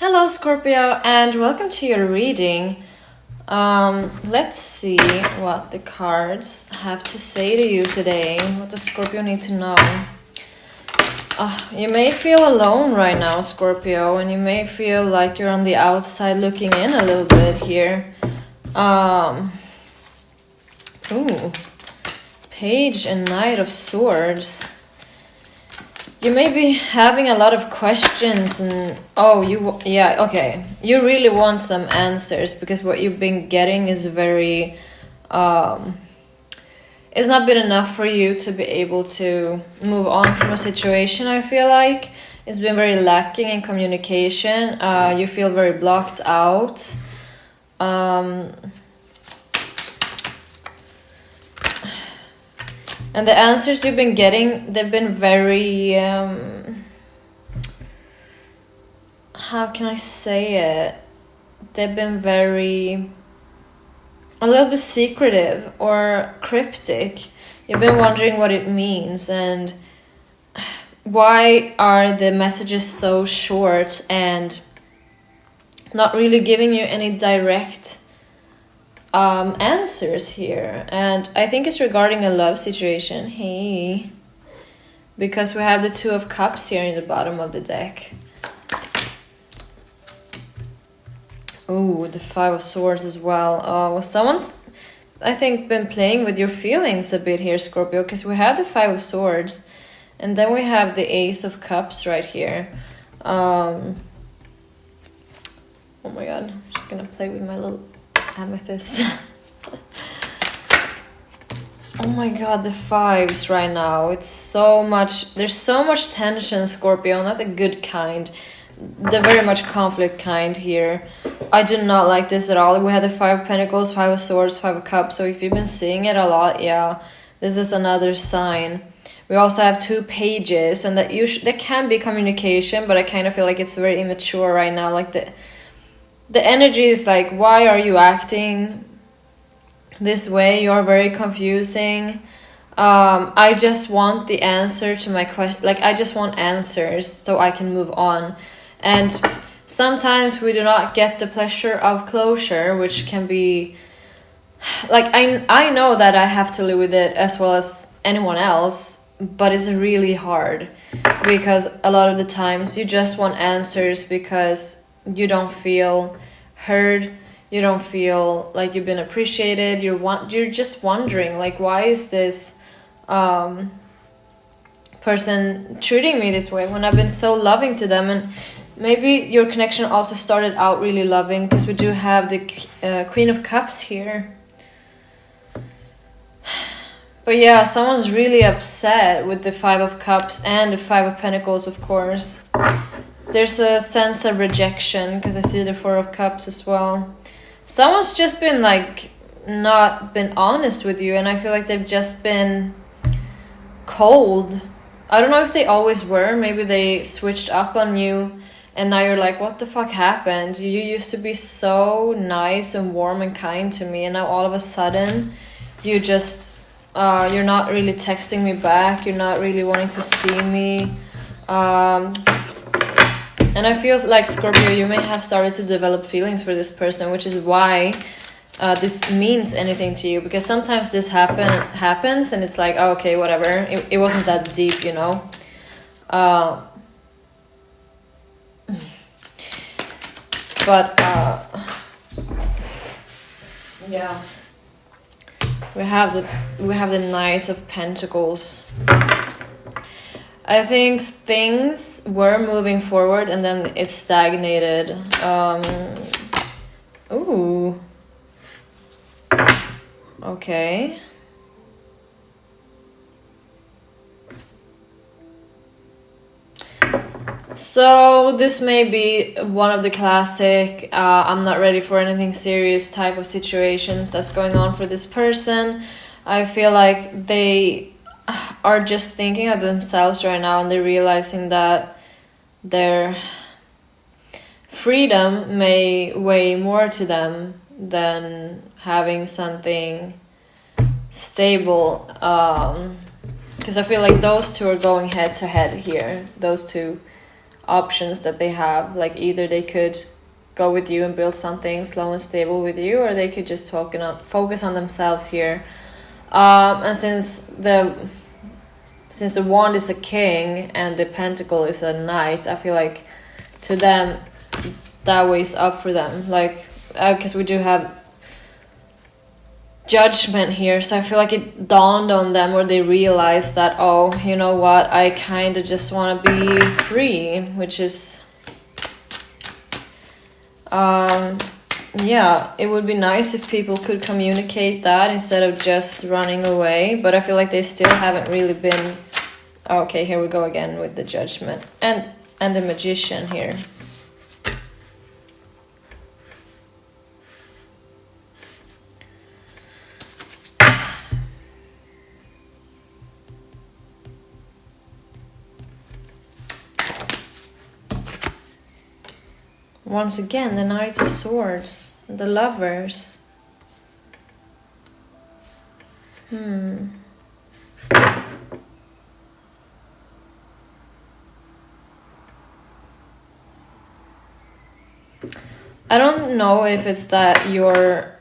Hello, Scorpio, and welcome to your reading. Let's see what the cards have to say to you today. What does Scorpio need to know? You may feel alone right now, Scorpio, and you may feel like you're on the outside looking in a little bit here. Page and Knight of Swords. You may be having a lot of questions and you really want some answers because what you've been getting is very it's not been enough for you to be able to move on from a situation. I feel like it's been very lacking in communication. You feel very blocked out. And the answers you've been getting, they've been very, how can I say it? They've been a little bit secretive or cryptic. You've been wondering what it means and why are the messages so short and not really giving you any direct answers here. And I think it's regarding a love situation. Hey, because we have the Two of Cups here in the bottom of the deck. Oh, the Five of Swords as well. Someone's, I think, been playing with your feelings a bit here, Scorpio, because we have the Five of Swords and then we have the Ace of Cups right here. Oh my god, I'm just gonna play with my little amethyst. Oh my god, the fives right now. It's so much, there's so much tension, Scorpio, not the good kind, the very much conflict kind here. I do not like this at all. We had the Five of Pentacles, Five of Swords, Five of Cups, so if you've been seeing it a lot, yeah, this is another sign. We also have two pages, and that there can be communication, but I kind of feel like it's very immature right now. Like the energy is like, why are you acting this way? You're very confusing. I just want the answer to my question. Like, I just want answers so I can move on. And sometimes we do not get the pleasure of closure, which can be like, I know that I have to live with it as well as anyone else, but it's really hard because a lot of the times you just want answers because you don't feel heard, you don't feel like you've been appreciated, you're just wondering, like, why is this person treating me this way when I've been so loving to them? And maybe your connection also started out really loving, because we do have the Queen of Cups here. But yeah, someone's really upset with the Five of Cups and the Five of Pentacles, of course. There's a sense of rejection because I see the Four of Cups as well. Someone's just been like not been honest with you, and I feel like they've just been cold. I don't know if they always were. Maybe they switched up on you and now you're like, what the fuck happened? You used to be so nice and warm and kind to me, and now all of a sudden you just you're not really texting me back, you're not really wanting to see me. And I feel like, Scorpio, you may have started to develop feelings for this person, which is why this means anything to you. Because sometimes this happens and it's like, oh, okay, whatever. It wasn't that deep, you know. Yeah. We have the Knight of Pentacles. I think things were moving forward and then it stagnated. Ooh. Okay. So this may be one of the classic I'm not ready for anything serious type of situations that's going on for this person. I feel like they are just thinking of themselves right now, and they're realizing that their freedom may weigh more to them than having something stable. Because I feel like those two are going head to head here. Those two options that they have. Like either they could go with you and build something slow and stable with you, or they could just focus on themselves here. And since the wand is a king and the pentacle is a knight, I feel like to them that weighs up for them. Like, because we do have judgment here, so I feel like it dawned on them, or they realized that, oh, you know what, I kind of just want to be free, which is yeah, it would be nice if people could communicate that instead of just running away, but I feel like they still haven't really been. Okay, here we go again with the judgment and the magician here. Once again, the Knight of Swords, the Lovers. I don't know if it's that your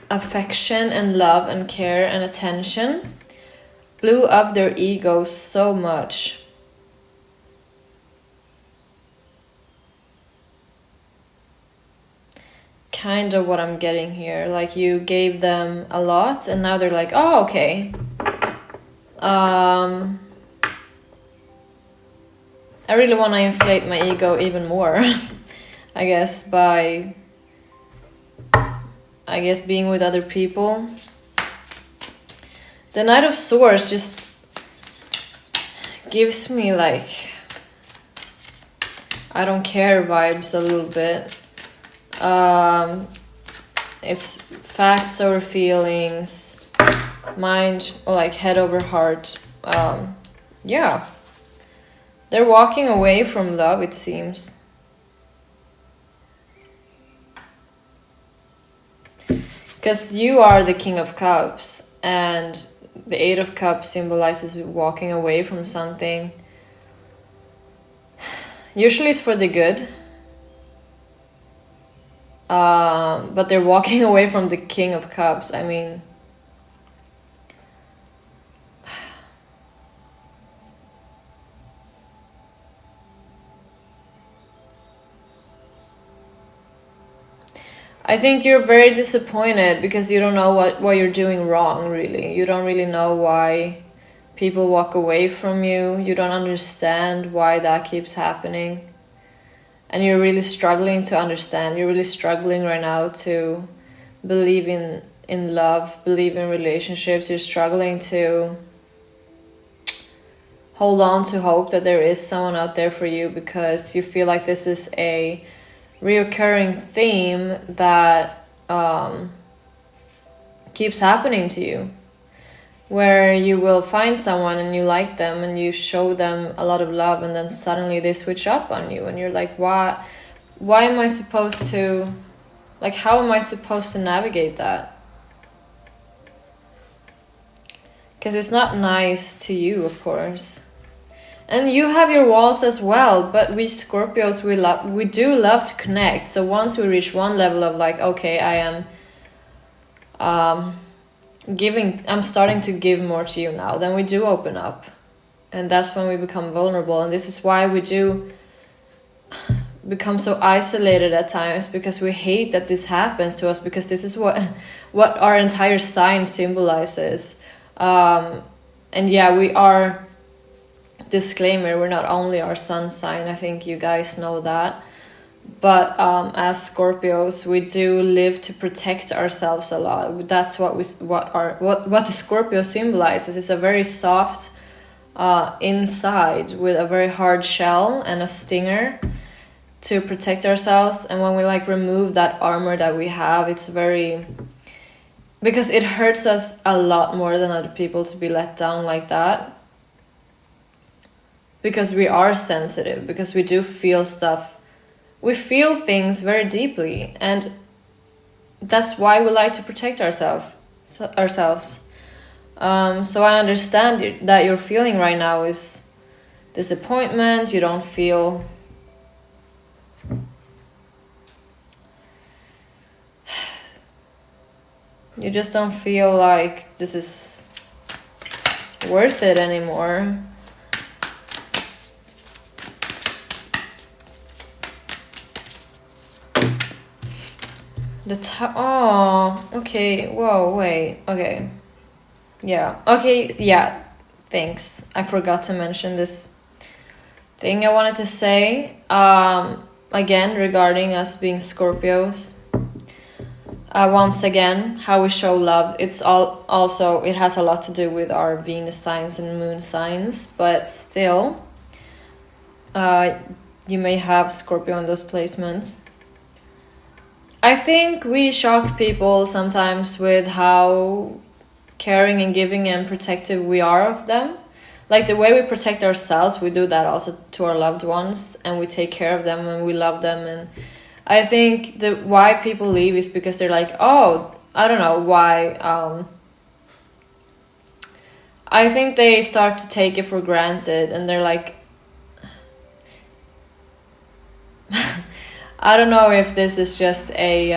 affection and love and care and attention blew up their egos so much. Kind of what I'm getting here. Like you gave them a lot and now they're like, oh, okay. I really want to inflate my ego even more. I guess by being with other people. The Knight of Swords just gives me like I don't care vibes a little bit. It's facts over feelings, mind or like head over heart. Yeah, they're walking away from love, it seems. Because you are the King of Cups, and the Eight of Cups symbolizes walking away from something. Usually it's for the good. But they're walking away from the King of Cups. I mean, I think you're very disappointed because you don't know what you're doing wrong, really. You don't really know why people walk away from you. You don't understand why that keeps happening. And you're really struggling to understand. You're really struggling right now to believe in love, believe in relationships. You're struggling to hold on to hope that there is someone out there for you because you feel like this is a reoccurring theme that keeps happening to you, where you will find someone and you like them and you show them a lot of love and then suddenly they switch up on you and you're like, why am I supposed to, like, how am I supposed to navigate that? Because it's not nice to you, of course. And you have your walls as well, but we Scorpios, we do love to connect. So once we reach one level of like, okay, I am I'm starting to give more to you now, then we do open up. And that's when we become vulnerable. And this is why we do become so isolated at times, because we hate that this happens to us, because this is what our entire sign symbolizes. And yeah, we are, disclaimer, we're not only our sun sign, I think you guys know that. But as Scorpios, we do live to protect ourselves a lot. That's what the Scorpio symbolizes. It's a very soft inside with a very hard shell and a stinger to protect ourselves. And when we like remove that armor that we have, it's very, because it hurts us a lot more than other people to be let down like that. Because we are sensitive, because we do feel stuff. We feel things very deeply, and that's why we like to protect ourselves. So I understand that you're feeling right now is disappointment. You don't feel You just don't feel like this is worth it anymore. Oh, okay. Whoa, wait. Okay. Yeah. Okay, yeah. Thanks. I forgot to mention this thing I wanted to say. Again, regarding us being Scorpios. Once again, how we show love. It's also it has a lot to do with our Venus signs and moon signs, but still, you may have Scorpio in those placements. I think we shock people sometimes with how caring and giving and protective we are of them. Like the way we protect ourselves, we do that also to our loved ones, and we take care of them and we love them. And I think why people leave is because they're like, oh, I don't know why. I think they start to take it for granted, and they're like, I don't know if this is just a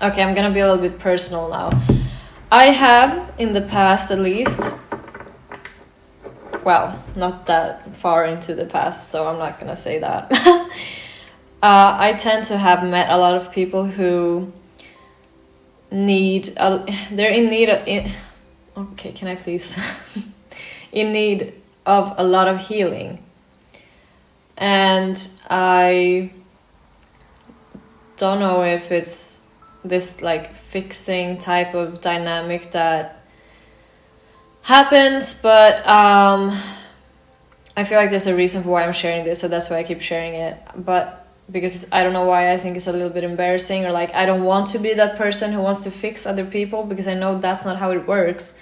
okay, I'm gonna be a little bit personal now. I have, in the past at least, well, not that far into the past, so I'm not gonna say that. I tend to have met a lot of people who they're in need of, okay, can I please? In need of a lot of healing. And I don't know if it's this like fixing type of dynamic that happens, but I feel like there's a reason for why I'm sharing this, so that's why I keep sharing it. But because I don't know why, I think it's a little bit embarrassing, or like I don't want to be that person who wants to fix other people, because I know that's not how it works.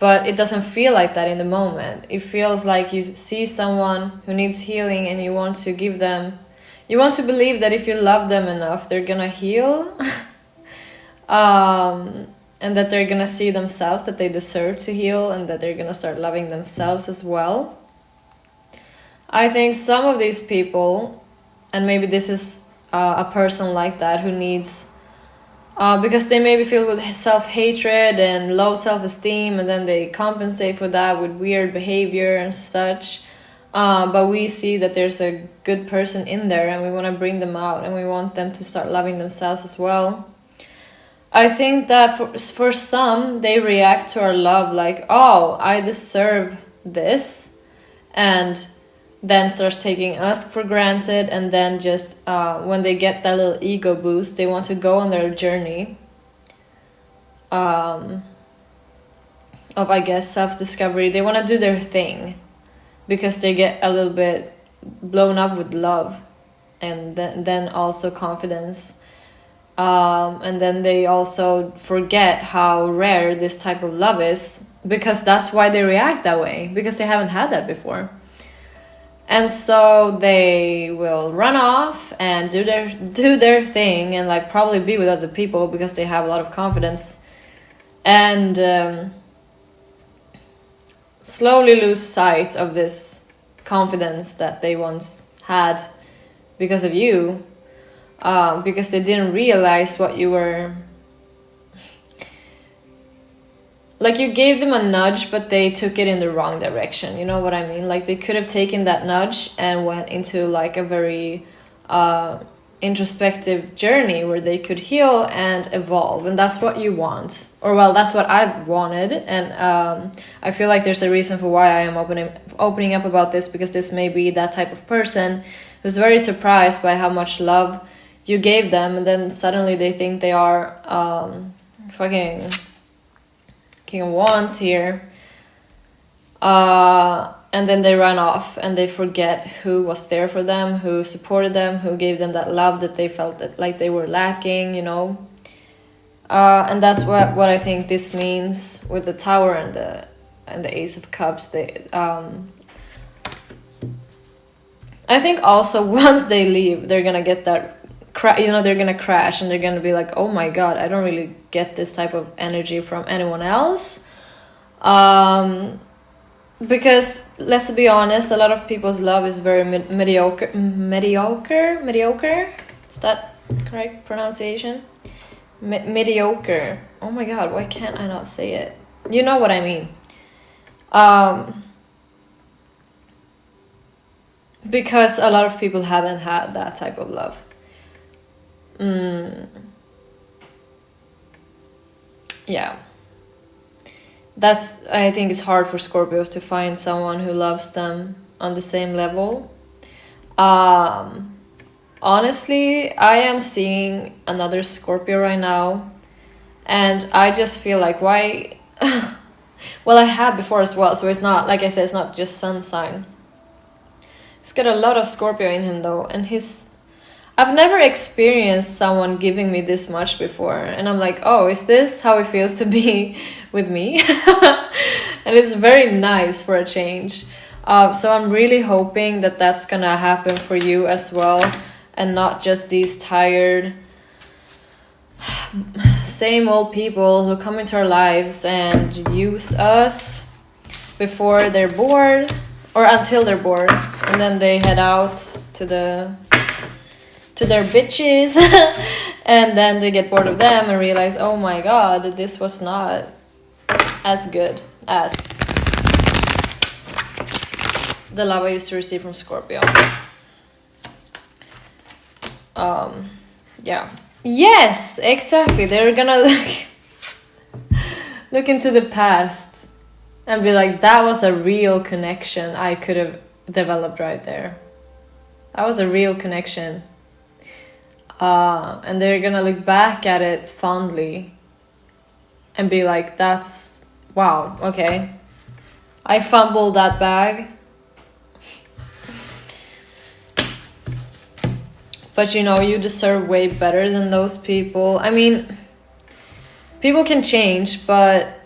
But it doesn't feel like that in the moment. It feels like you see someone who needs healing and you want to give them, you want to believe that if you love them enough, they're gonna heal. And that they're gonna see themselves, that they deserve to heal, and that they're gonna start loving themselves as well. I think some of these people, and maybe this is a person like that who needs, because they maybe feel with self-hatred and low self-esteem, and then they compensate for that with weird behavior and such. But we see that there's a good person in there, and we want to bring them out, and we want them to start loving themselves as well. I think that for some, they react to our love like, oh, I deserve this, and then starts taking us for granted, and then just when they get that little ego boost, they want to go on their journey of, I guess, self-discovery. They want to do their thing because they get a little bit blown up with love, and then also confidence, and then they also forget how rare this type of love is, because that's why they react that way, because they haven't had that before. And so they will run off and do their thing, and like probably be with other people because they have a lot of confidence, and slowly lose sight of this confidence that they once had because of you, because they didn't realize what you were. Like, you gave them a nudge, but they took it in the wrong direction. You know what I mean? Like, they could have taken that nudge and went into, like, a very introspective journey where they could heal and evolve. And that's what you want. Or, well, that's what I've wanted. And I feel like there's a reason for why I am opening up about this, because this may be that type of person who's very surprised by how much love you gave them. And then suddenly they think they are fucking King of Wands here, and then they run off and they forget who was there for them, who supported them, who gave them that love that they felt that like they were lacking, you know. And that's what I think this means with the Tower and the Ace of Cups. I think also once they leave, they're gonna get that. They're gonna crash, and they're gonna be like, oh my god, I don't really get this type of energy from anyone else, because let's be honest, a lot of people's love is very mediocre. Is that correct pronunciation? Mediocre. Oh my god, why can't I not say it? You know what I mean. Because a lot of people haven't had that type of love. Yeah. That's, I think it's hard for Scorpios to find someone who loves them on the same level. Honestly, I am seeing another Scorpio right now, and I just feel like, why? Well, I have before as well, so it's not, like I said, it's not just sun sign. He's got a lot of Scorpio in him though, and I've never experienced someone giving me this much before, and I'm like, oh, is this how it feels to be with me? And it's very nice for a change. So I'm really hoping that that's gonna happen for you as well, and not just these tired, same old people who come into our lives and use us before they're bored, or until they're bored, and then they head out to their bitches and then they get bored of them and realize, oh my god, this was not as good as the love I used to receive from Scorpio. Yeah. Yes, exactly. They're gonna look into the past and be like, that was a real connection I could have developed right there. That was a real connection. And they're gonna look back at it fondly and be like, that's, wow, okay, I fumbled that bag, but you know, you deserve way better than those people. I mean, people can change, but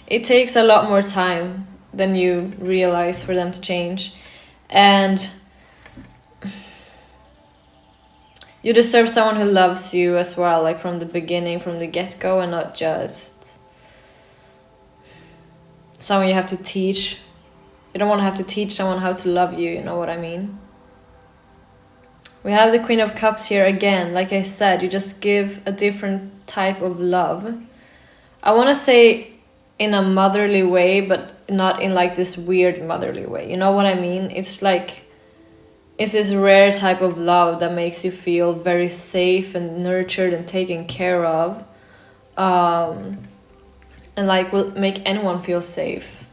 it takes a lot more time than you realize for them to change, and you deserve someone who loves you as well, like from the beginning, from the get-go, and not just someone you have to teach. You don't want to have to teach someone how to love you, you know what I mean? We have the Queen of Cups here again. Like I said, you just give a different type of love. I want to say in a motherly way, but not in like this weird motherly way. You know what I mean? It's like, it's this rare type of love that makes you feel very safe and nurtured and taken care of. And like will make anyone feel safe.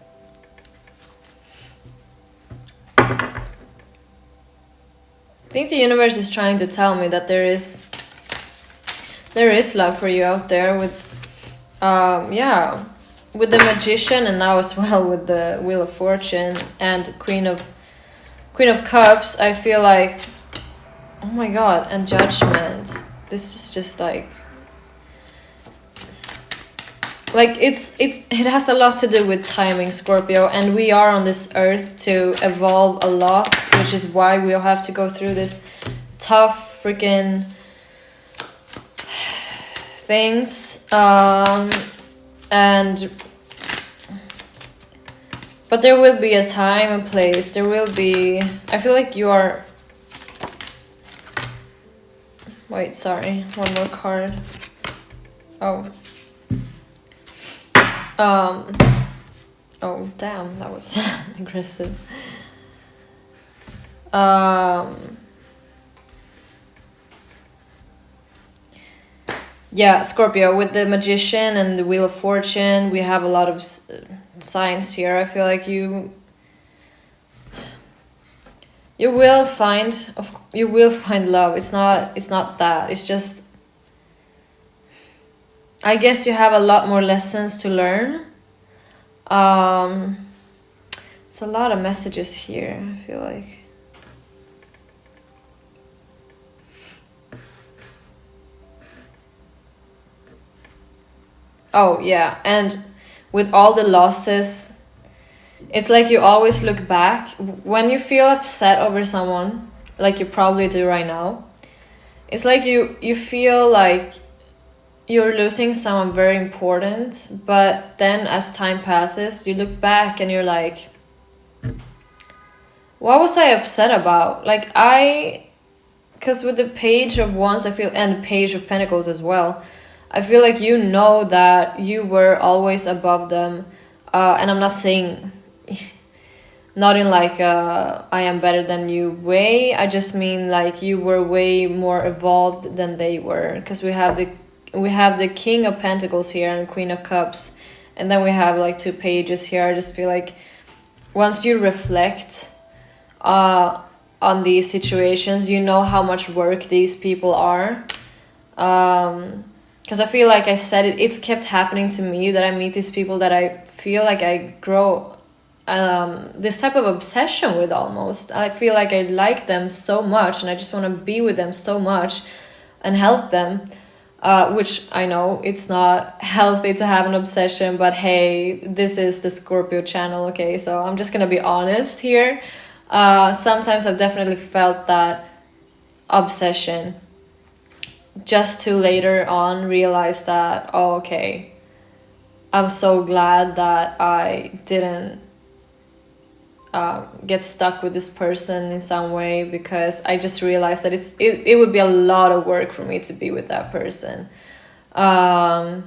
I think the universe is trying to tell me that there is love for you out there with, with the Magician, and now as well with the Wheel of Fortune and Queen of Cups. I feel like, oh my god, and Judgment. This is just like it has a lot to do with timing, Scorpio, and we are on this earth to evolve a lot, which is why we'll have to go through this tough freaking things, but there will be a time and place. There will be, I feel like you are, wait, sorry, one more card. Oh damn, that was aggressive. Yeah, Scorpio, with the Magician and the Wheel of Fortune, we have a lot of signs here. I feel like you will find love. It's not that. It's just, I guess you have a lot more lessons to learn. It's a lot of messages here, I feel like. Oh, yeah, and with all the losses, it's like you always look back. When you feel upset over someone, like you probably do right now, it's like you feel like you're losing someone very important, but then as time passes, you look back and you're like, what was I upset about? Like, I because with the Page of Wands, I feel, and the Page of Pentacles as well, I feel like you know that you were always above them. And I'm not saying, not in like I am better than you way. I just mean like you were way more evolved than they were. Because we have the King of Pentacles here and Queen of Cups. And then we have like 2 pages here. I just feel like once you reflect on these situations, you know how much work these people are. Because I feel like I said it's kept happening to me that I meet these people that I feel like I grow this type of obsession with almost. I feel like I like them so much and I just want to be with them so much and help them, which I know it's not healthy to have an obsession, but hey, this is the Scorpio channel, okay? So I'm just going to be honest here. Sometimes I've definitely felt that obsession, just to later on realize that, oh, okay, I'm so glad that I didn't get stuck with this person in some way, because I just realized that it would be a lot of work for me to be with that person. And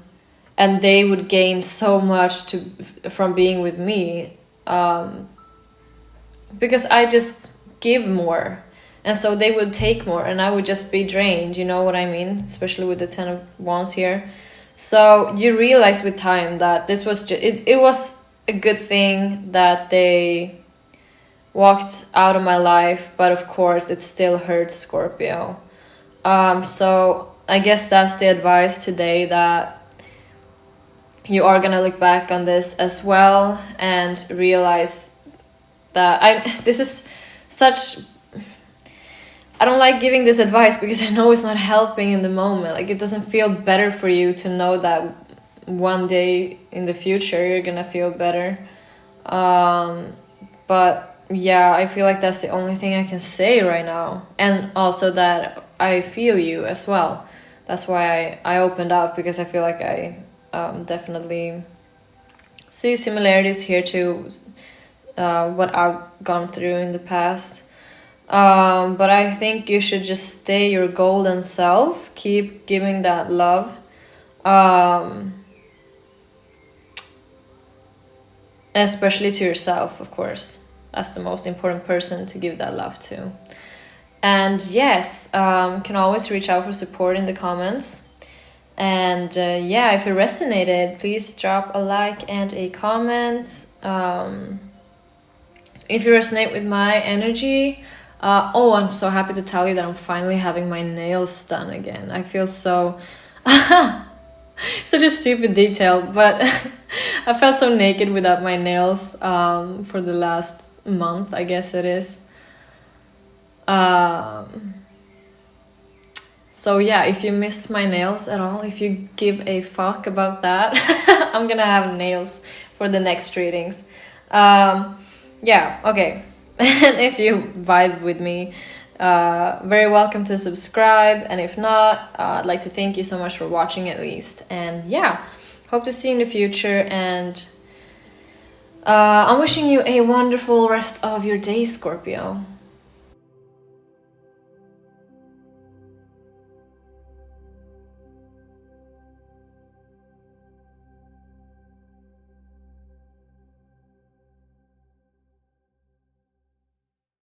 they would gain so much from being with me, because I just give more. And so they would take more and I would just be drained, you know what I mean? Especially with the 10 of Wands here. So you realize with time that this was it was a good thing that they walked out of my life, but of course it still hurts, Scorpio. So I guess that's the advice today, that you are gonna look back on this as well and realize that this is such... I don't like giving this advice because I know it's not helping in the moment. Like, it doesn't feel better for you to know that one day in the future you're gonna feel better. But yeah, I feel like that's the only thing I can say right now. And also that I feel you as well. That's why I opened up, because I feel like I definitely see similarities here to what I've gone through in the past. But I think you should just stay your golden self. Keep giving that love. Especially to yourself, of course. That's the most important person to give that love to. And yes, can always reach out for support in the comments. And yeah, if it resonated, please drop a like and a comment. If you resonate with my energy... I'm so happy to tell you that I'm finally having my nails done again. I feel so... such a stupid detail, but I felt so naked without my nails for the last month, I guess it is. So yeah, if you miss my nails at all, if you give a fuck about that, I'm gonna have nails for the next readings. Yeah, okay. And if you vibe with me, very welcome to subscribe. And if not, I'd like to thank you so much for watching at least. And yeah, hope to see you in the future. And I'm wishing you a wonderful rest of your day, Scorpio.